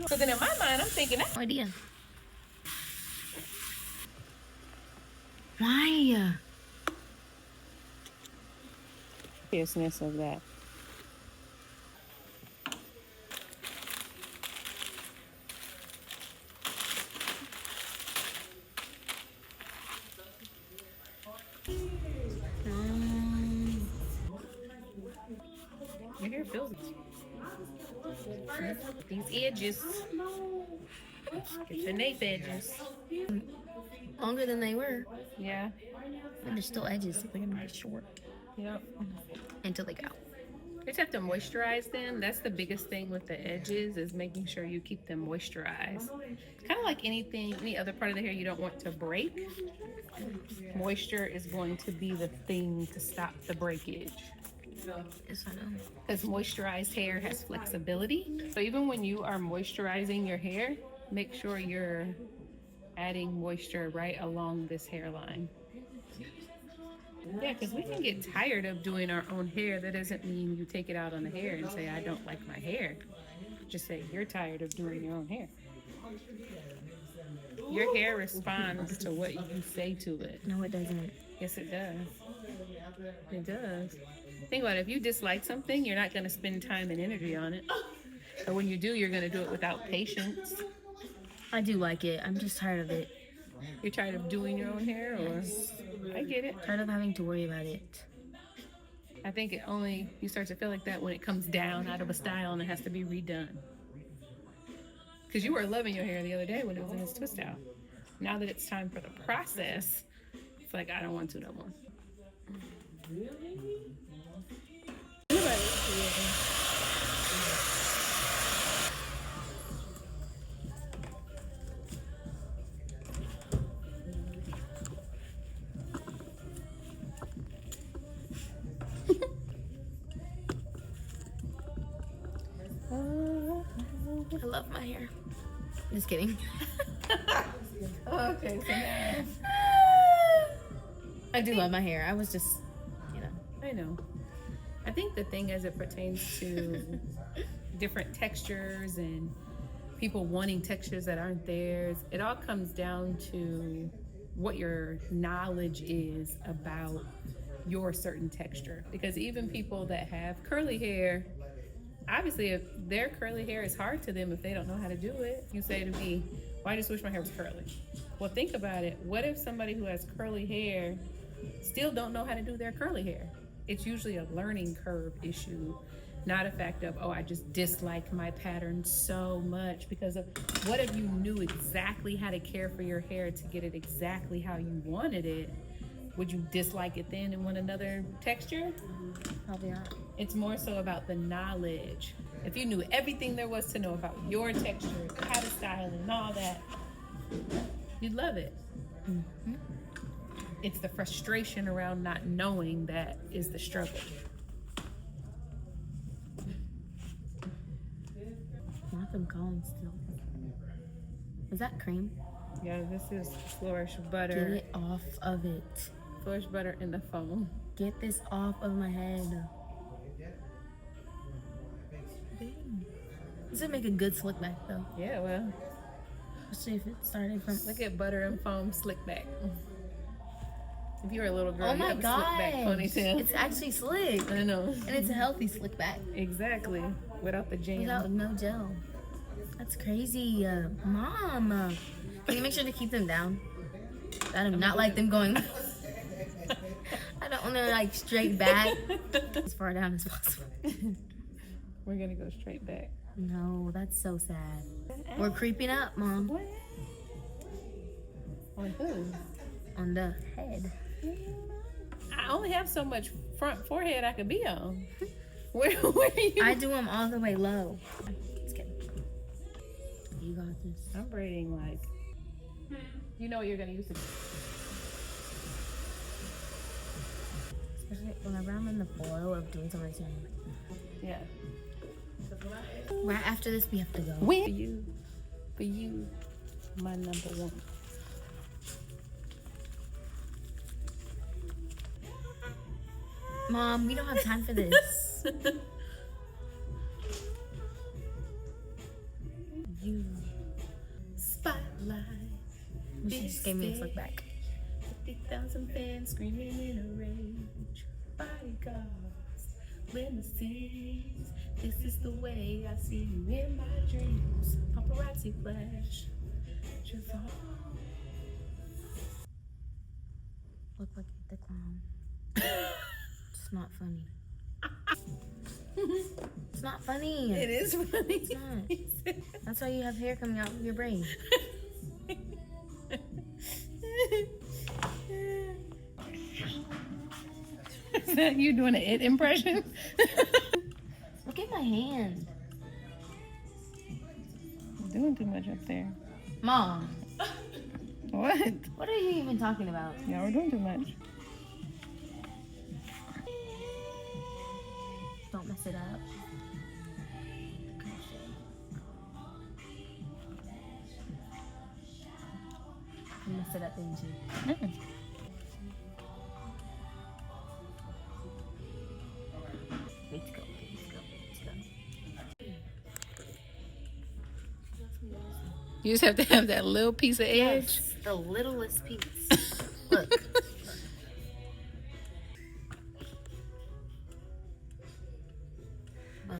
So then in my mind, I'm thinking, No idea. Why? fierceness of that. Your hair feels it. These edges. Get your nape edges. Longer than they were. Yeah. And there's still edges. They're gonna be short Yep. until they go. You just have to moisturize them. That's the biggest thing with the edges, is making sure you keep them moisturized. Kind of like anything, any other part of the hair you don't want to break. Moisture is going to be the thing to stop the breakage. Yes, I know. Because moisturized hair has flexibility. So even when you are moisturizing your hair, make sure you're adding moisture right along this hairline. Yeah, because we can get tired of doing our own hair. That doesn't mean you take it out on the hair and say, I don't like my hair. Just say, you're tired of doing your own hair. Your hair responds to what you say to it. No, it doesn't. Yes, it does. It does. Think about it. If you dislike something, you're not going to spend time and energy on it. But when you do, you're going to do it without patience. I do like it. I'm just tired of it. You're tired of doing your own hair? Or I get it. Tired of having to worry about it. I think it only, you start to feel like that when it comes down out of a style and it has to be redone. Because you were loving your hair the other day when it was in its twist out. Now that it's time for the process, it's like, I don't want to no more. I love my hair. Just kidding. Okay, so now. I do love my hair. I was just, you know. I know. I think the thing as it pertains to different textures and people wanting textures that aren't theirs, it all comes down to what your knowledge is about your certain texture. Because even people that have curly hair, obviously if their curly hair is hard to them if they don't know how to do it. You say to me, well, I just wish my hair was curly. Well, think about it. What if somebody who has curly hair still don't know how to do their curly hair? It's usually a learning curve issue, not a fact of, oh, I just dislike my pattern so much. Because of, what if you knew exactly how to care for your hair to get it exactly how you wanted it? Would you dislike it then and want another texture? Probably not. It's more so about the knowledge. If you knew everything there was to know about your texture, how to style it and all that, you'd love it. Mm-hmm. It's the frustration around not knowing that is the struggle. Nothing calling still. Is that cream? Yeah, this is Flourish Get butter. it off of it. Flourish butter in the foam. Get this off of my head. This would make a good slick back though. Yeah, well, Especially if it started from. look at butter and foam slick back. If you were a little girl, Oh you my have a slick back gosh. ponytail. It's actually slick. I know. And it's a healthy slick back. Exactly. Without the jam. Without no gel. That's crazy. Mom. Can you make sure to keep them down? I do not like them going. I don't want to like straight back as far down as possible. We're gonna go straight back. No, that's so sad. We're creeping up, Mom. What? On who? On the head. I only have so much front forehead I could be on. Where are you? I do them all the way low. Just kidding. You got this. I'm braiding like, you know what you're gonna use to. Especially whenever I'm in the flow of doing something. Yeah. Right after this, we have to go. For you, my number one. Mom, we don't have time for this. You She just gave me a flick back. 50,000 fans screaming in a rage. Bodyguards, limousines. This is the way I see you in my dreams. Paparazzi flash. Just all. Look like the clown. It's not funny. It's not funny. It is funny. It's not. That's why you have hair coming out of your brain. Is that you doing an it impression? Look at my hand. You're doing too much up there. Mom. What? What are you even talking about? Y'all were doing too much. Don't mess it up. You messed it up, didn't you? Mm. Let's go. Let's go. You just have to have that little piece of edge. Yes, the littlest piece. Look.